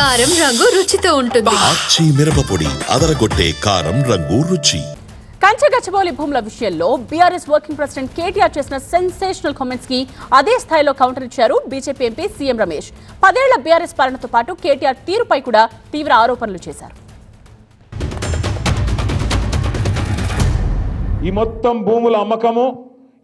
కారం రంగు రుచితో ఉంటుంది. ఆచి మిరపపొడి అదరగొట్టే కారం రంగు రుచి. కంచగచ్చబౌలి భూముల విషయంలో బీఆర్ఎస్ వర్కింగ్ ప్రెసిడెంట్ కేటీఆర్ చేసిన సెన్సేషనల్ కామెంట్స్ కి అదే స్థాయిలో కౌంటర్ ఇచ్చారు బీజేపీ ఎంపీ సీఎం రమేష్. 10 ఏళ్ల బీఆర్ఎస్ పాలనతో పాటు కేటీఆర్ తీరుపై కూడా తీవ్ర ఆరోపణలు చేశారు. ఈ మొత్తం భూముల అమ్మకము,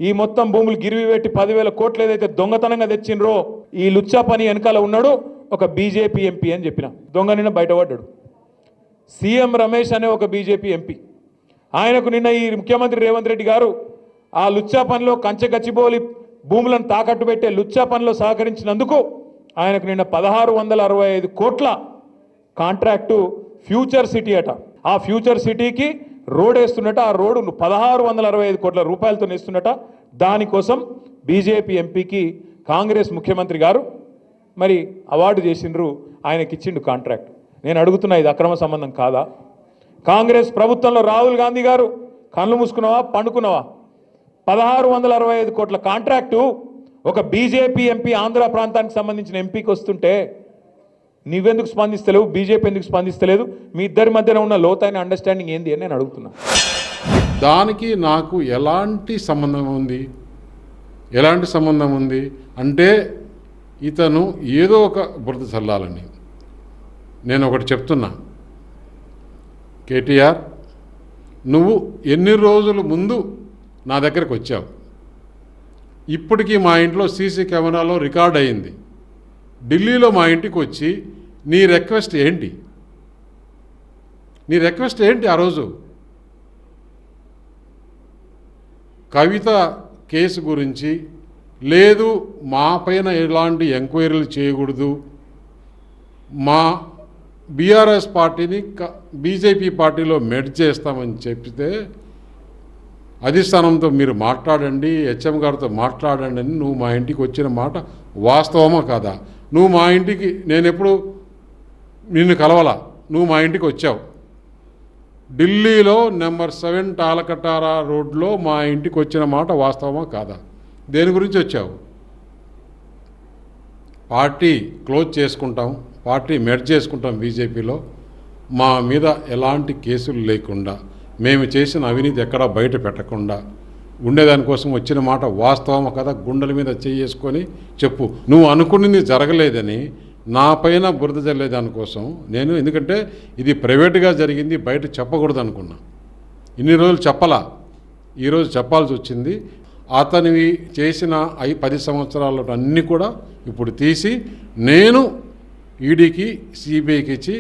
ఈ మొత్తం భూములు గిరివి పెట్టి 10,000 కోట్లు ఏదైతే దొంగతనంగా తెచ్చిండ్రో ఈ లుచ్చా పని వెనకాల ఉన్నాడు ఒక బీజేపీ ఎంపీ అని చెప్పిన దొంగ నిన్న బయటపడ్డాడు. సీఎం రమేష్ అనే ఒక బీజేపీ ఎంపీ. ఆయనకు నిన్న ఈ ముఖ్యమంత్రి రేవంత్ రెడ్డి గారు ఆ లుచ్చా పనిలో కంచగచ్చిబౌలి భూములను తాకట్టు పెట్టే లుచ్చా పనిలో సహకరించినందుకు ఆయనకు నిన్న 1665 కోట్ల కాంట్రాక్టు ఫ్యూచర్ సిటీ అట. ఆ ఫ్యూచర్ సిటీకి రోడ్ వేస్తున్నట. ఆ రోడ్డు 1665 కోట్ల రూపాయలతో వేస్తున్నట. దానికోసం బీజేపీ ఎంపీకి కాంగ్రెస్ ముఖ్యమంత్రి గారు మరి అవార్డు చేసిండ్రు, ఆయనకి ఇచ్చిండు కాంట్రాక్ట్. నేను అడుగుతున్నా, ఇది అక్రమ సంబంధం కాదా? కాంగ్రెస్ ప్రభుత్వంలో రాహుల్ గాంధీ గారు కళ్ళు మూసుకున్నావా పండుకున్నావా? 1665 కోట్ల కాంట్రాక్టు ఒక బీజేపీ ఎంపీ ఆంధ్ర ప్రాంతానికి సంబంధించిన ఎంపీకి వస్తుంటే నువ్వెందుకు స్పందిస్తలేవు? బీజేపీ ఎందుకు స్పందిస్తలేదు? మీ ఇద్దరి మధ్యన ఉన్న లోతైన అండర్స్టాండింగ్ ఏంది అని నేను అడుగుతున్నా. దానికి నాకు ఎలాంటి సంబంధం ఉంది? ఎలాంటి సంబంధం ఉంది అంటే ఇతను ఏదో ఒక బురద చల్లాలని. నేను ఒకటి చెప్తున్నా, కేటీఆర్, నువ్వు ఎన్ని రోజుల ముందు నా దగ్గరకు వచ్చావు? ఇప్పటికీ మా ఇంట్లో సీసీ కెమెరాలో రికార్డ్ అయింది. ఢిల్లీలో మా ఇంటికి వచ్చి నీ రిక్వెస్ట్ ఏంటి? నీ రిక్వెస్ట్ ఏంటి ఆ రోజు? కవిత కేసు గురించి లేదు, మా పైన ఎలాంటి ఎంక్వైరీలు చేయకూడదు, మా బీఆర్ఎస్ పార్టీని బీజేపీ పార్టీలో మెర్జ్ చేస్తామని చెప్తే అధిష్టానంతో మీరు మాట్లాడండి, హెచ్ఎం గారితో మాట్లాడండి అని నువ్వు మా ఇంటికి వచ్చిన మాట వాస్తవమా కాదా? నువ్వు మా ఇంటికి, నేను ఎప్పుడు నిన్ను కలవాలా, నువ్వు మా ఇంటికి వచ్చావు. ఢిల్లీలో నెంబర్ 7 టాలకటారా రోడ్లో మా ఇంటికి వచ్చిన మాట వాస్తవమా కాదా? దేని గురించి వచ్చావు? పార్టీ క్లోజ్ చేసుకుంటాం, పార్టీ మెర్జ్ చేసుకుంటాం బీజేపీలో, మా మీద ఎలాంటి కేసులు లేకుండా, మేము చేసిన అవినీతి ఎక్కడా బయట పెట్టకుండా ఉండేదానికోసం వచ్చిన మాట వాస్తవమా కదా? గుండెల మీద చేసుకొని చెప్పు. నువ్వు అనుకున్నది జరగలేదని నా పైన బురద జల్లేదానికోసం నేను, ఎందుకంటే ఇది ప్రైవేటుగా జరిగింది, బయట చెప్పకూడదు అనుకున్నా. ఇన్ని రోజులు చెప్పలా, ఈరోజు చెప్పాల్సి వచ్చింది. అతనివి చేసిన 10 సంవత్సరాలు అన్నీ కూడా ఇప్పుడు తీసి నేను ఈడీకి సిబిఐకి ఇచ్చి,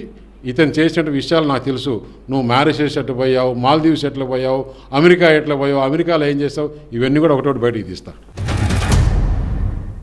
ఇతను చేసిన విషయాలు నాకు తెలుసు. నువ్వు మ్యారేజెస్ ఎట్లా పోయావు, మాల్దీవ్స్ ఎట్లా పోయావు, అమెరికా ఎట్లా పోయావు, అమెరికాలో ఏం చేస్తావు, ఇవన్నీ కూడా ఒకటోటి బయటికి తీస్తా.